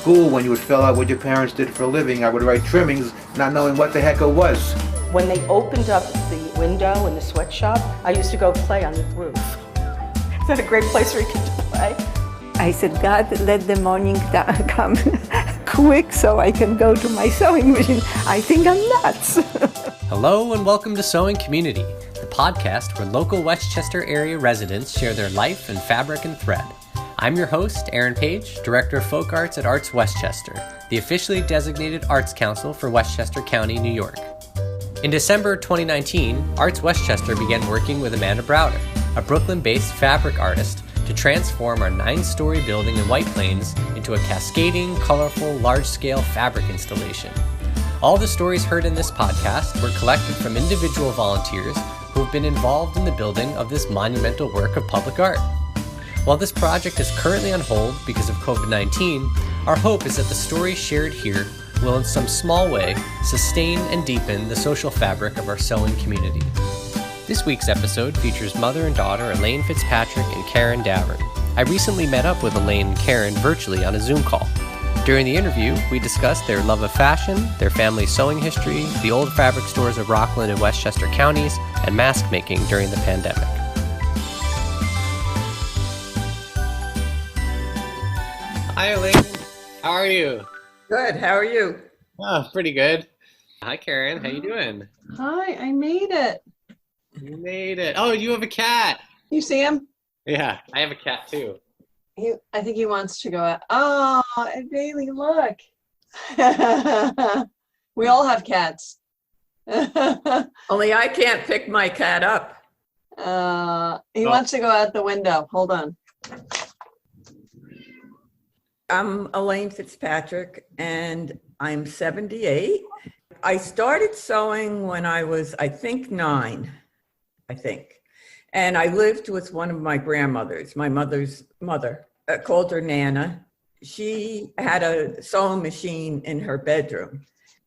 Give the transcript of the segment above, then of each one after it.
school, when you would fill out what your parents did for a living, I would write trimmings, not knowing what the heck it was. When they opened up the window in the sweatshop, I used to go play on the roof. Is that a great place for a kid to play? I said, God, let the morning come quick so I can go to my sewing machine. I think I'm nuts. Hello and welcome to Sewing Community, the podcast where local Westchester area residents share their life in fabric and thread. I'm your host, Aaron Page, Director of Folk Arts at ArtsWestchester, the officially designated arts council for Westchester County, New York. In December 2019, ArtsWestchester began working with Amanda Browder, a Brooklyn-based fabric artist, to transform our 9-story building in White Plains into a cascading, colorful, large-scale fabric installation. All the stories heard in this podcast were collected from individual volunteers who have been involved in the building of this monumental work of public art. While this project is currently on hold because of COVID-19, our hope is that the stories shared here will in some small way sustain and deepen the social fabric of our sewing community. This week's episode features mother and daughter Alayne Fitzpatrick and Karen Davern. I recently met up with Alayne and Karen virtually on a Zoom call. During the interview, we discussed their love of fashion, their family's sewing history, the old fabric stores of Rockland and Westchester counties, and mask making during the pandemic. Hi, Alayne. How are you? Good. How are you? Oh, pretty good. Hi, Karen. How you doing? Hi. I made it. You made it. Oh, you have a cat. You see him? Yeah, I have a cat too. I think he wants to go out. Oh, Bailey, look. We all have cats. Only I can't pick my cat up. He wants to go out the window. Hold on. I'm Alayne Fitzpatrick, and I'm 78. I started sewing when I was, I think, 9, And I lived with one of my grandmothers, my mother's mother. I called her Nana. She had a sewing machine in her bedroom.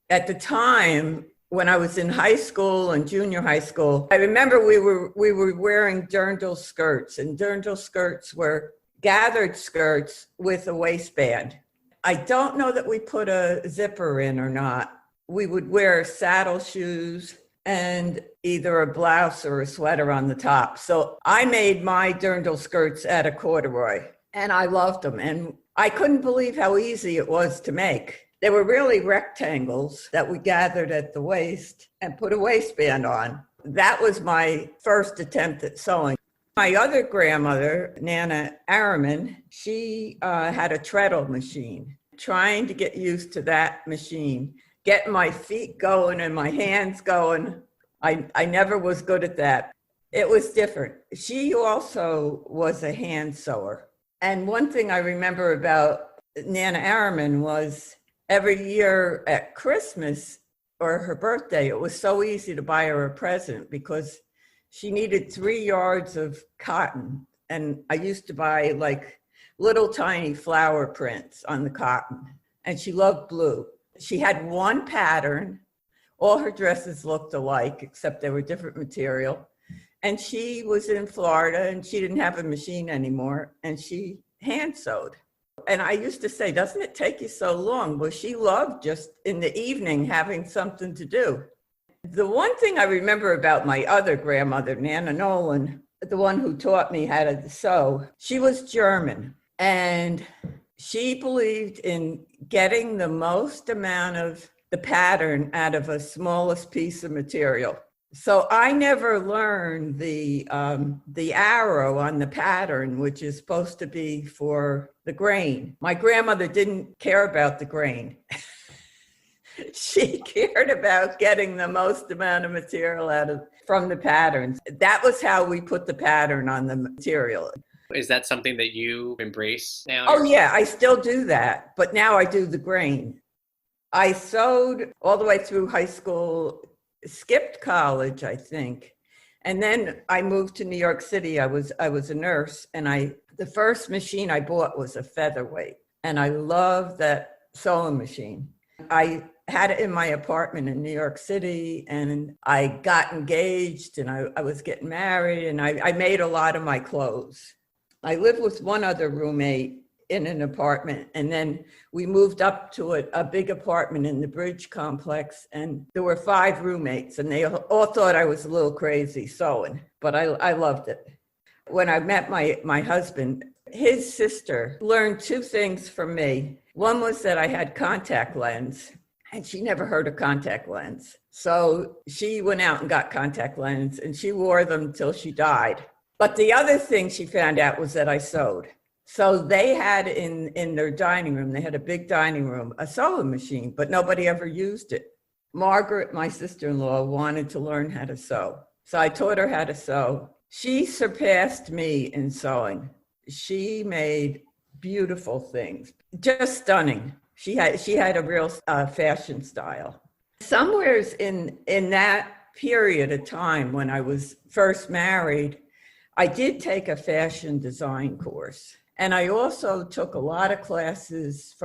At the time, when I was in high school and junior high school, I remember we were wearing dirndl skirts, and dirndl skirts were gathered skirts with a waistband. I don't know that we put a zipper in or not. We would wear saddle shoes and either a blouse or a sweater on the top. So I made my dirndl skirts out of corduroy, and I loved them. And I couldn't believe how easy it was to make. They were really rectangles that we gathered at the waist and put a waistband on. That was my first attempt at sewing. My other grandmother, Nana Araman, she had a treadle machine. Trying to get used to that machine, getting my feet going and my hands going. I never was good at that. It was different. She also was a hand sewer. And one thing I remember about Nana Araman was every year at Christmas or her birthday, it was so easy to buy her a present because she needed 3 yards of cotton. And I used to buy like little tiny flower prints on the cotton. And she loved blue. She had one pattern. All her dresses looked alike, except they were different material. And she was in Florida and she didn't have a machine anymore. And she hand sewed. And I used to say, doesn't it take you so long? Well, she loved just in the evening having something to do. The one thing I remember about my other grandmother, Nana Nolan, the one who taught me how to sew, she was German. And she believed in getting the most amount of the pattern out of the smallest piece of material. So I never learned the arrow on the pattern, which is supposed to be for the grain. My grandmother didn't care about the grain. She cared about getting the most amount of material from the patterns. That was how we put the pattern on the material. Is that something that you embrace now? Oh, yeah, I still do that, but now I do the grain. I sewed all the way through high school, skipped college, I think. And then I moved to New York City. I was a nurse, and the first machine I bought was a featherweight, and I loved that sewing machine. I had it in my apartment in New York City, and I got engaged, and I was getting married, and I made a lot of my clothes. I lived with one other roommate in an apartment, and then we moved up to a big apartment in the Bridge complex, and there were 5 roommates, and they all thought I was a little crazy sewing, but I loved it. When I met my husband, his sister learned 2 things from me. One was that I had contact lens, and she never heard of contact lens. So she went out and got contact lens, and she wore them till she died. But the other thing she found out was that I sewed. So they had in their dining room, they had a big dining room, a sewing machine, but nobody ever used it. Margaret, my sister-in-law, wanted to learn how to sew. So I taught her how to sew. She surpassed me in sewing. She made beautiful things, just stunning. She had a real fashion style. Somewheres in that period of time when I was first married, I did take a fashion design course. And I also took a lot of classes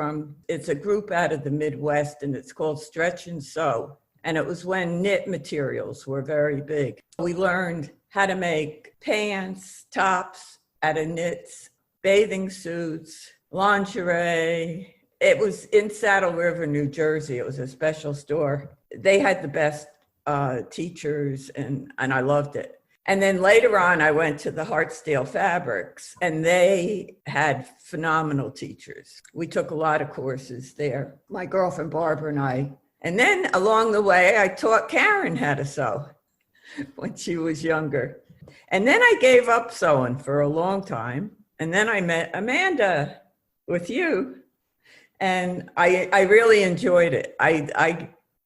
it's a group out of the Midwest, and it's called Stretch and Sew. And it was when knit materials were very big. We learned how to make pants, tops out of knits, bathing suits, lingerie. It was in Saddle River, New Jersey. It was a special store. They had the best teachers, and I loved it. And then later on, I went to the Hartsdale Fabrics, and they had phenomenal teachers. We took a lot of courses there, my girlfriend Barbara and I. And then along the way, I taught Karen how to sew when she was younger. And then I gave up sewing for a long time. And then I met Amanda with you, and I really enjoyed it.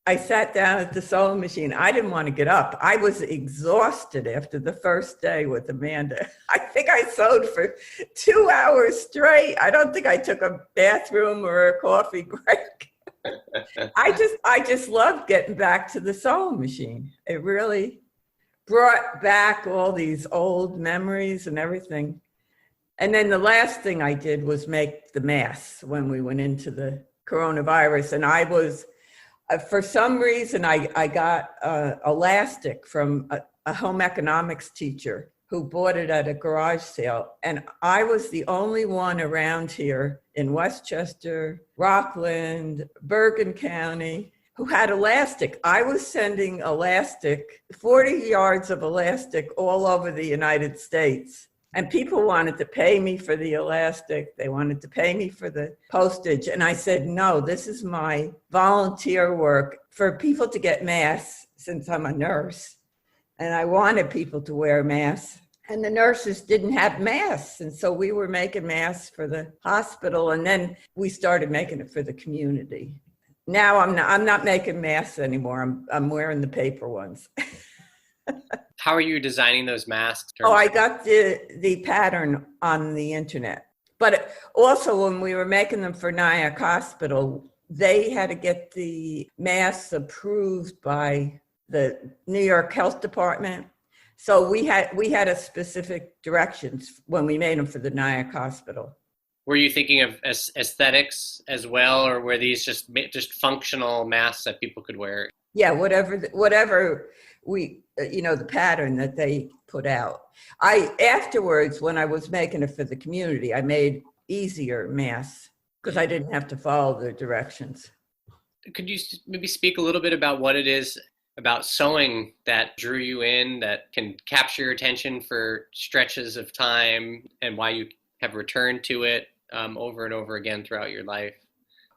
I sat down at the sewing machine. I didn't want to get up. I was exhausted after the first day with Amanda. I think I sewed for 2 hours straight. I don't think I took a bathroom or a coffee break. I just loved getting back to the sewing machine. It really brought back all these old memories and everything. And then the last thing I did was make the masks when we went into the coronavirus. And I was, for some reason, I got elastic from a home economics teacher who bought it at a garage sale. And I was the only one around here in Westchester, Rockland, Bergen County, who had elastic. I was sending elastic, 40 yards of elastic all over the United States. And people wanted to pay me for the elastic. They wanted to pay me for the postage. And I said, no, this is my volunteer work for people to get masks, since I'm a nurse. And I wanted people to wear masks. And the nurses didn't have masks. And so we were making masks for the hospital. And then we started making it for the community. Now I'm not making masks anymore. I'm wearing the paper ones. How are you designing those masks? Oh, I got the pattern on the internet. But also when we were making them for Nyack Hospital, they had to get the masks approved by the New York Health Department. So we had a specific directions when we made them for the Nyack Hospital. Were you thinking of aesthetics as well, or were these just functional masks that people could wear? Yeah, whatever we, the pattern that they put out. Afterwards, when I was making it for the community, I made easier masks because I didn't have to follow the directions. Could you maybe speak a little bit about what it is about sewing that drew you in, that can capture your attention for stretches of time, and why you have returned to it over and over again throughout your life?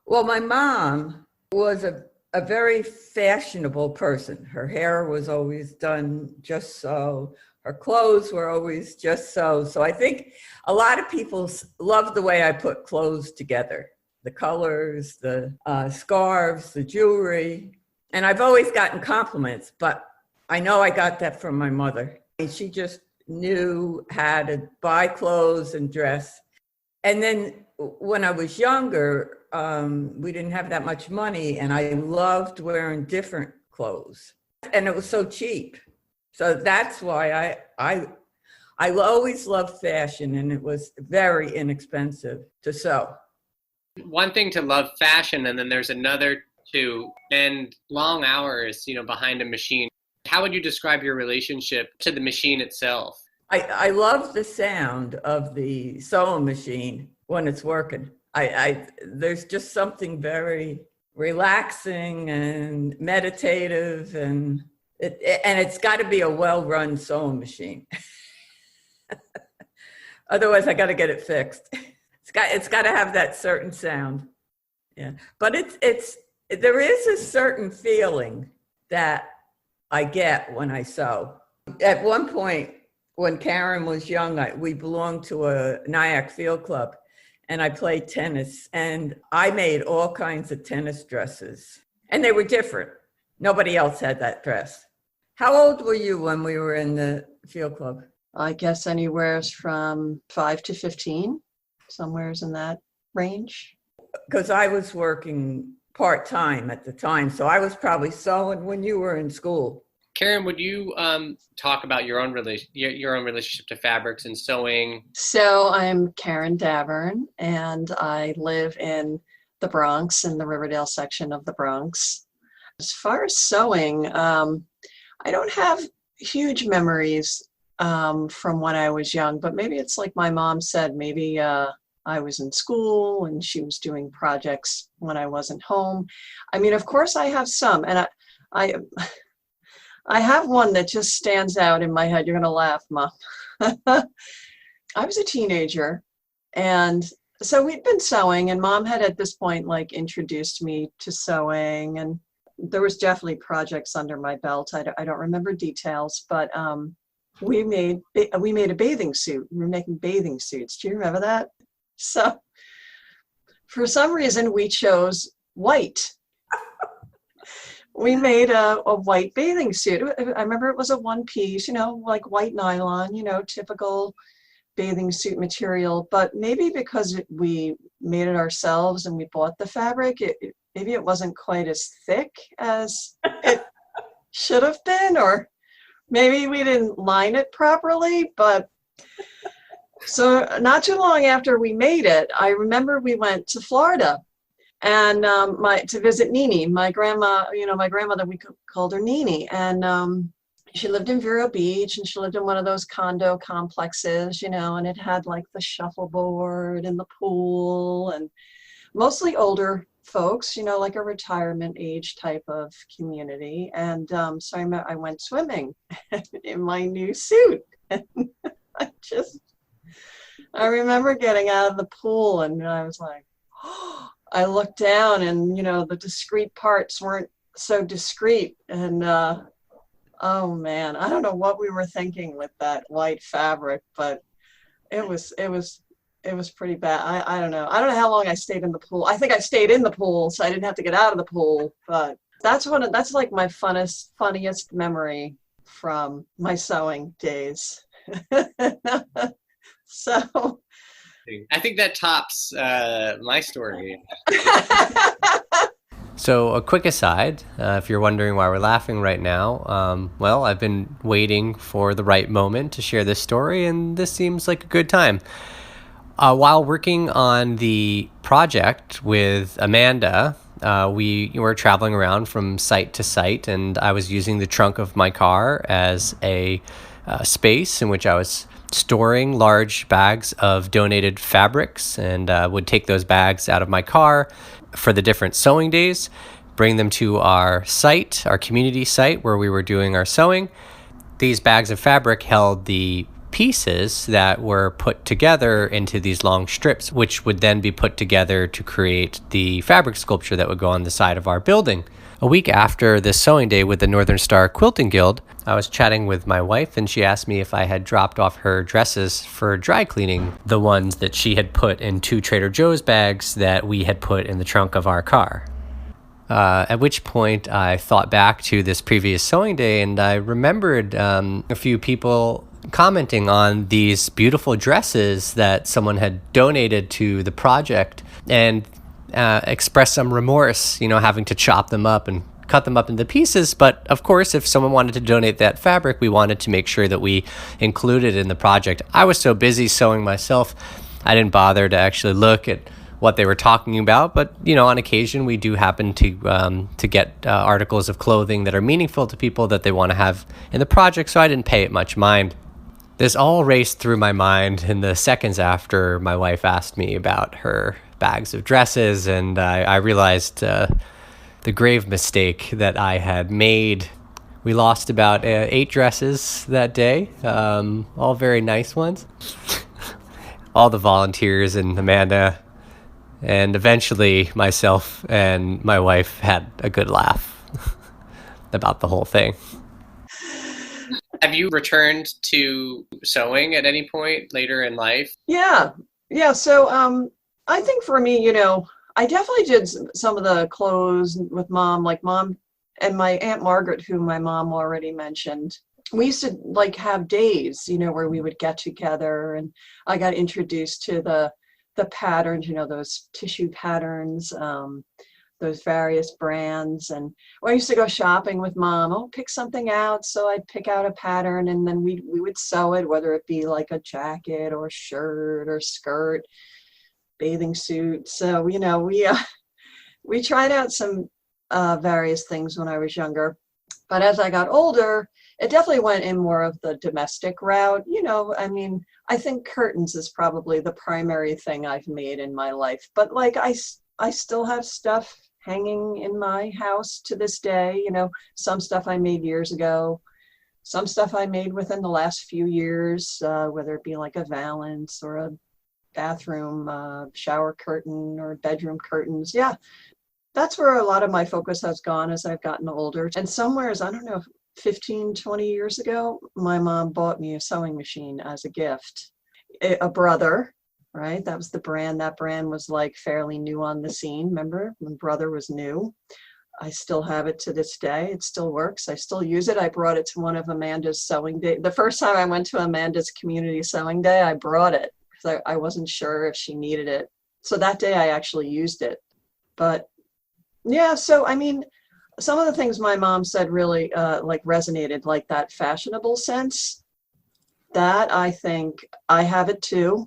Well, my mom was a very fashionable person. Her hair was always done just so. Her clothes were always just so. So I think a lot of people love the way I put clothes together. The colors, the scarves, the jewelry. And I've always gotten compliments, but I know I got that from my mother. And she just knew how to buy clothes and dress. And then when I was younger, we didn't have that much money, and I loved wearing different clothes. And it was so cheap. So that's why I always loved fashion, and it was very inexpensive to sew. One thing to love fashion, and then there's another to spend long hours, behind a machine. How would you describe your relationship to the machine itself? I love the sound of the sewing machine when it's working. I there's just something very relaxing and meditative, and it's got to be a well-run sewing machine. Otherwise, I got to get it fixed. It's got to have that certain sound. Yeah, but there is a certain feeling that I get when I sew. At one point, when Karen was young, we belonged to a Nyack Field Club, and I played tennis, and I made all kinds of tennis dresses, and they were different. Nobody else had that dress. How old were you when we were in the field club? I guess anywhere from 5 to 15, somewheres in that range. Because I was working part-time at the time, so I was probably sewing when you were in school. Karen, would you talk about your own relationship to fabrics and sewing? So I'm Karen Davern, and I live in the Bronx, in the Riverdale section of the Bronx. As far as sewing, I don't have huge memories from when I was young, but maybe it's like my mom said, maybe I was in school and she was doing projects when I wasn't home. I mean, of course I have some, and I have one that just stands out in my head. You're going to laugh, Mom. I was a teenager, and so we'd been sewing, and Mom had at this point like introduced me to sewing, and there was definitely projects under my belt. I don't remember details, but we made a bathing suit. We were making bathing suits. Do you remember that? So for some reason we chose white. We made a white bathing suit. I remember it was a one piece, like white nylon, typical bathing suit material. But maybe because we made it ourselves and we bought the fabric, maybe it wasn't quite as thick as it should have been, or maybe we didn't line it properly. But so not too long after we made it, I remember we went to Florida and to visit Nini, my grandma. My grandmother, we called her Nini, and she lived in Vero Beach, and she lived in one of those condo complexes, and it had like the shuffleboard and the pool, and mostly older folks, like a retirement age type of community. And so I went swimming in my new suit. I remember getting out of the pool, and I was like, oh, I looked down, and the discreet parts weren't so discreet, and oh man, I don't know what we were thinking with that white fabric, but it was pretty bad. I don't know how long I stayed in the pool. I think I stayed in the pool, so I didn't have to get out of the pool. But that's like my funniest memory from my sewing days. So I think that tops my story. So a quick aside, if you're wondering why we're laughing right now, well, I've been waiting for the right moment to share this story, and this seems like a good time. While working on the project with Amanda, we were traveling around from site to site, and I was using the trunk of my car as a space in which I was storing large bags of donated fabrics, and would take those bags out of my car for the different sewing days, bring them to our site, our community site where we were doing our sewing. These bags of fabric held the pieces that were put together into these long strips, which would then be put together to create the fabric sculpture that would go on the side of our building. A week after this sewing day with the Northern Star Quilting Guild, I was chatting with my wife, and she asked me if I had dropped off her dresses for dry cleaning, the ones that she had put in 2 Trader Joe's bags that we had put in the trunk of our car. At which point I thought back to this previous sewing day, and I remembered a few people commenting on these beautiful dresses that someone had donated to the project, and expressed some remorse, having to chop them up and cut them up into pieces. But of course, if someone wanted to donate that fabric, we wanted to make sure that we included it in the project. I was so busy sewing myself, I didn't bother to actually look at what they were talking about. But on occasion we do happen to get articles of clothing that are meaningful to people that they want to have in the project, so I didn't pay it much mind. This all raced through my mind in the seconds after my wife asked me about her bags of dresses, and I realized the grave mistake that I had made. We lost about 8 dresses that day, all very nice ones. All the volunteers and Amanda, and eventually myself and my wife had a good laugh about the whole thing. Have you returned to sewing at any point later in life? Yeah. So I think for me, I definitely did some of the clothes with mom, like mom and my Aunt Margaret, who my mom already mentioned. We used to like have days, where we would get together, and I got introduced to the patterns, those tissue patterns, those various brands. And I used to go shopping with mom. Oh, pick something out. So I'd pick out a pattern, and then we would sew it, whether it be like a jacket or shirt or skirt, bathing suit. So, we tried out some various things when I was younger. But as I got older, it definitely went in more of the domestic route. I think curtains is probably the primary thing I've made in my life. But like I still have stuff hanging in my house to this day. Some stuff I made years ago, some stuff I made within the last few years, whether it be like a valance or a bathroom shower curtain or bedroom curtains. Yeah, that's where a lot of my focus has gone as I've gotten older. And somewheres, I don't know, 15, 20 years ago, my mom bought me a sewing machine as a gift. A Brother, right? That was the brand. That brand was like fairly new on the scene. Remember when Brother was new? I still have it to this day. It still works. I still use it. I brought it to one of Amanda's sewing day. The first time I went to Amanda's community sewing day, I brought it because I wasn't sure if she needed it. So that day I actually used it. But yeah, so some of the things my mom said really resonated, like that fashionable sense. That I think I have it too.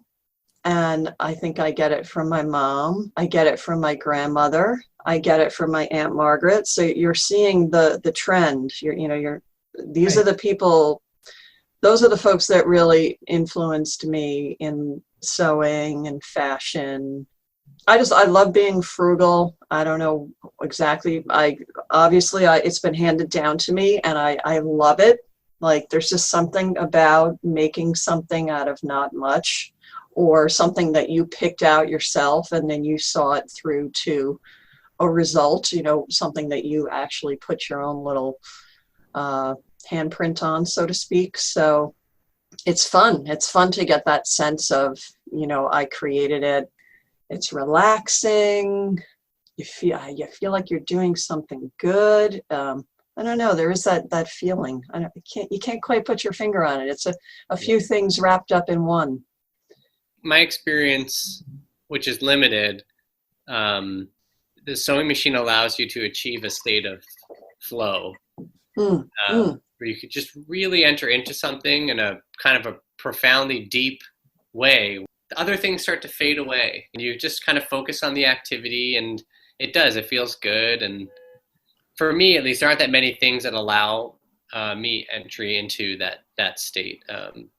And I think I get it from my mom. I get it from my grandmother. I get it from my Aunt Margaret. So you're seeing the trend. These are the people, those are the folks that really influenced me in sewing and fashion. I love being frugal. I don't know exactly. It's been handed down to me, and I love it. Like there's just something about making something out of not much, or something that you picked out yourself and then you saw it through to a result, something that you actually put your own little handprint on, so to speak. So it's fun. It's fun to get that sense of, I created it. It's relaxing. You feel like you're doing something good. I don't know. There is that feeling. You can't quite put your finger on it. It's a few things wrapped up in one. My experience, which is limited, the sewing machine allows you to achieve a state of flow, where you could just really enter into something in a kind of a profoundly deep way. The other things start to fade away, and you just kind of focus on the activity, and it feels good. And for me, at least, there aren't that many things that allow me entry into that state.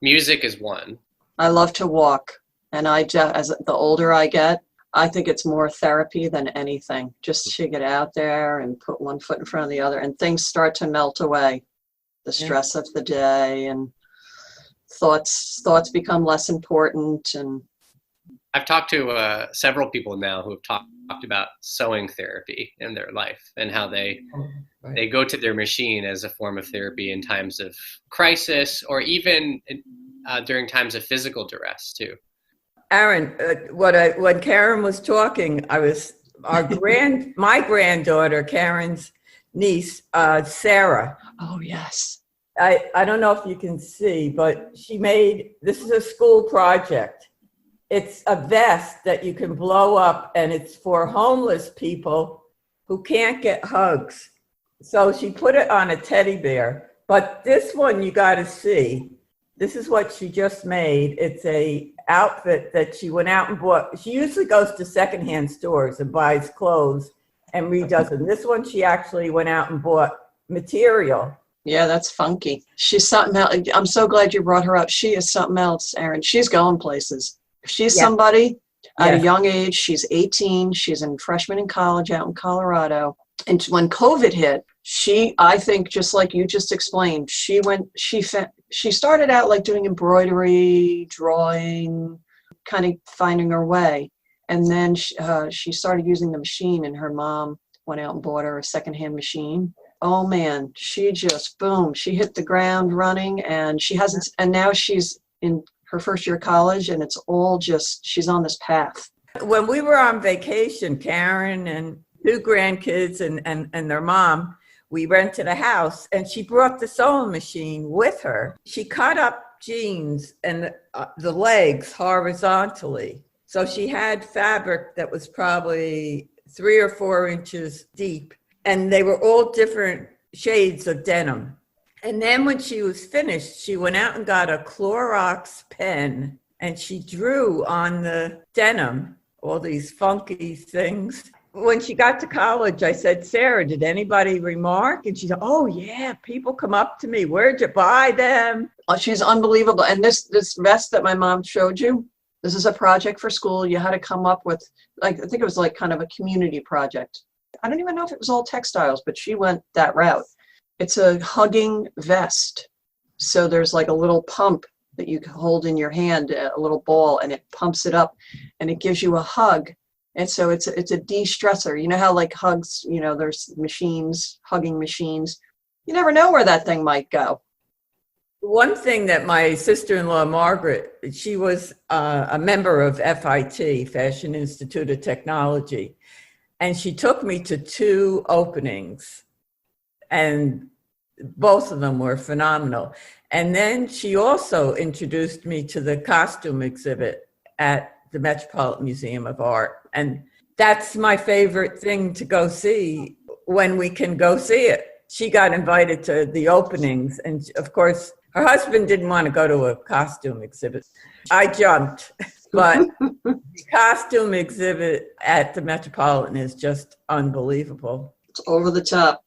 Music is one. I love to walk. And as the older I get, I think it's more therapy than anything. Just to get out there and put one foot in front of the other, and things start to melt away. The stress of the day, and thoughts become less important. And I've talked to several people now who have talked about sewing therapy in their life, and how they go to their machine as a form of therapy in times of crisis, or even during times of physical duress too. Aaron, when Karen was talking, my granddaughter, Karen's niece, Sarah. Oh, yes. I don't know if you can see, but this is a school project. It's a vest that you can blow up, and it's for homeless people who can't get hugs. So she put it on a teddy bear, but this one you got to see. This is what she just made. It's a outfit that she went out and bought. She usually goes to secondhand stores and buys clothes and redoes them. This one she actually went out and bought material Yeah, that's funky. She's something else. I'm so glad you brought her up. She is something else, Erin. She's going places. She's somebody at a young age. She's 18. She's a freshman in college out in Colorado. And when COVID hit, I think just like you just explained, she started out like doing embroidery, drawing, kind of finding her way. And then she started using the machine, and her mom went out and bought her a secondhand machine. Oh man, she just, boom, she hit the ground running, and now she's in her first year of college, and it's all just, she's on this path. When we were on vacation, Karen and 2 grandkids and their mom, we rented a house, and she brought the sewing machine with her. She cut up jeans and the legs horizontally. So she had fabric that was probably 3 or 4 inches deep, and they were all different shades of denim. And then when she was finished, she went out and got a Clorox pen, and she drew on the denim all these funky things. When she got to college, I said, Sarah, did anybody remark? And she said, oh yeah, people come up to me. Where'd you buy them? Oh, she's unbelievable. And this vest that my mom showed you, this is a project for school. You had to come up with, like, I think it was like kind of a community project. I don't even know if it was all textiles, but she went that route. It's a hugging vest. So there's like a little pump that you can hold in your hand, a little ball, and it pumps it up and it gives you a hug. And so it's a de-stressor. You know how like hugs, there's machines, hugging machines. You never know where that thing might go. One thing that my sister-in-law, Margaret, she was a member of FIT, Fashion Institute of Technology, and she took me to 2 openings, and both of them were phenomenal. And then she also introduced me to the costume exhibit at the Metropolitan Museum of Art. And that's my favorite thing to go see when we can go see it. She got invited to the openings, and of course, her husband didn't want to go to a costume exhibit. I jumped, but the costume exhibit at the Metropolitan is just unbelievable. It's over the top.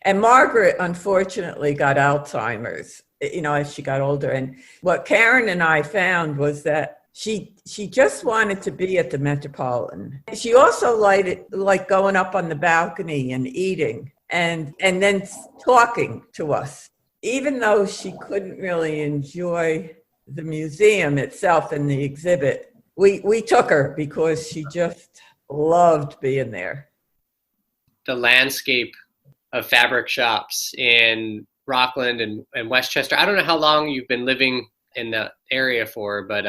And Margaret, unfortunately, got Alzheimer's, as she got older. And what Karen and I found was that she just wanted to be at the Metropolitan. She also liked going up on the balcony and eating and then talking to us. Even though she couldn't really enjoy the museum itself and the exhibit, we took her because she just loved being there. The landscape of fabric shops in Rockland and Westchester. I don't know how long you've been living in the area for, but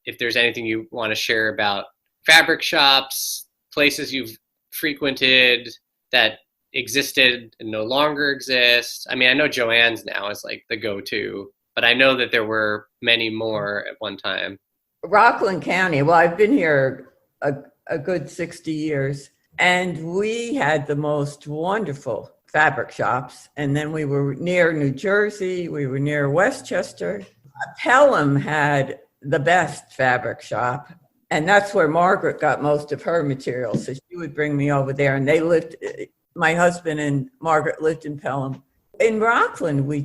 if there's anything you want to share about fabric shops, places you've frequented that existed and no longer exist. I mean, I know Joann's now is like the go-to, but I know that there were many more at one time. Rockland County, well, I've been here a good 60 years, and we had the most wonderful fabric shops. And then we were near New Jersey, we were near Westchester. Pelham had the best fabric shop, and that's where Margaret got most of her materials. So she would bring me over there, and my husband and Margaret lived in Pelham. In Rockland, we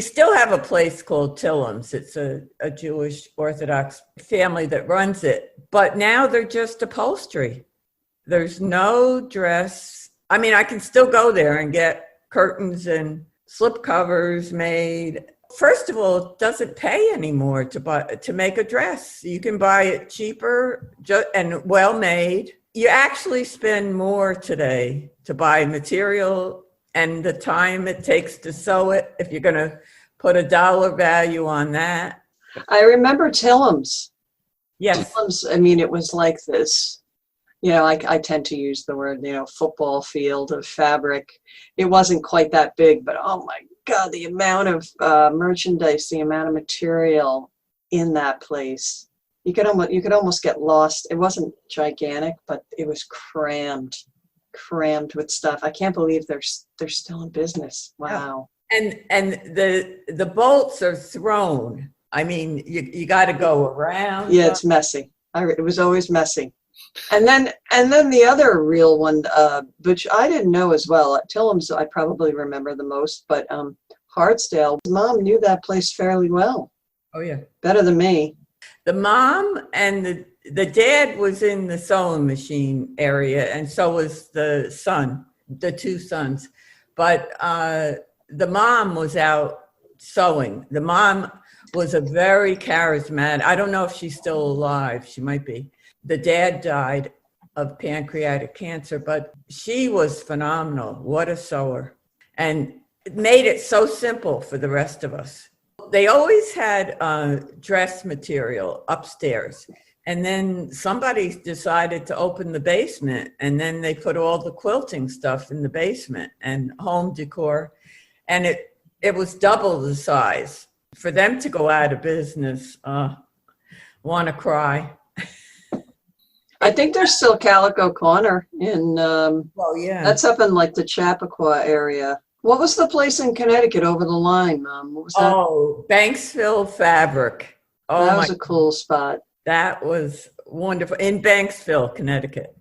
still have a place called Tillam's. It's a Jewish Orthodox family that runs it, but now they're just upholstery. There's no dress. I mean, I can still go there and get curtains and slip covers made. First of all, it doesn't pay anymore to make a dress. You can buy it cheaper and well made. You actually spend more today to buy material and the time it takes to sew it, if you're going to put a dollar value on that. I remember Tillam's. Yes. Tillam's, I mean, it was like this, I tend to use the word, football field of fabric. It wasn't quite that big, but oh my God, the amount of merchandise, the amount of material in that place. You could almost get lost. It wasn't gigantic, but it was crammed with stuff. I can't believe they're still in business. Wow. And the bolts are thrown. I mean, you got to go around. Yeah, it's messy. It was always messy. And then the other real one, which I didn't know as well. Tillham's I probably remember the most, but Hartsdale, Mom knew that place fairly well. Oh yeah. Better than me. The mom and the dad was in the sewing machine area, and so was the son, the two sons. But the mom was out sewing. The mom was a very charismatic. I don't know if she's still alive. She might be. The dad died of pancreatic cancer, but she was phenomenal. What a sewer. And it made it so simple for the rest of us. They always had dress material upstairs. And then somebody decided to open the basement, and then they put all the quilting stuff in the basement and home decor. And it was double the size. For them to go out of business, want to cry. I think there's still Calico Corner in, Oh, yeah. that's up in like the Chappaqua area. What was the place in Connecticut over the line, Mom? What was that? Oh, Banksville Fabric. Oh, That was a cool spot. that was wonderful. In Banksville, Connecticut.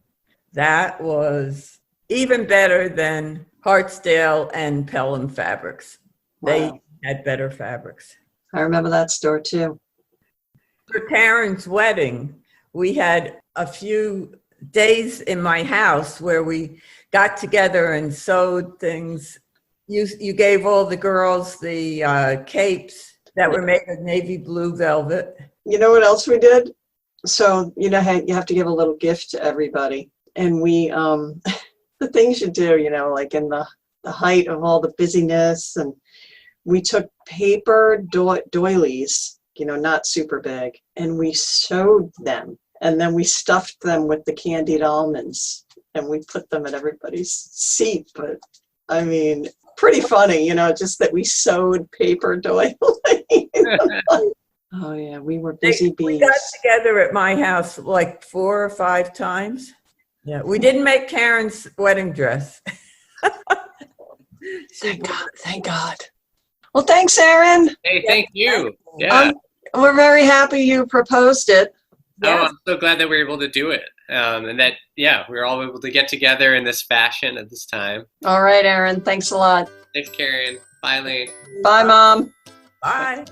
That was even better than Hartsdale and Pelham Fabrics. They Wow. had better fabrics. I remember that store too. For Karen's wedding, we had a few days in my house where we got together and sewed things. You gave all the girls the capes that were made of navy blue velvet. You know what else we did? So, you know how you have to give a little gift to everybody. And we, the things you do, you know, like in the height of all the busyness, and we took paper doilies, you know, not super big, and we sewed them. And then we stuffed them with the candied almonds, and we put them in everybody's seat. But I mean, pretty funny, you know, just that we sewed paper doilies. Oh yeah, we were busy bees. We got together at my house like 4 or 5 times. Yeah, we didn't make Karen's wedding dress. Thank God, thank God. Well, thanks, Aaron. Hey, thank you. Yeah. We're very happy you proposed it. Oh, I'm so glad that we were able to do it. And that, yeah, we were all able to get together in this fashion at this time. All right, Aaron. Thanks a lot. Thanks, Karen. Bye, Alayne. Bye, Mom. Bye.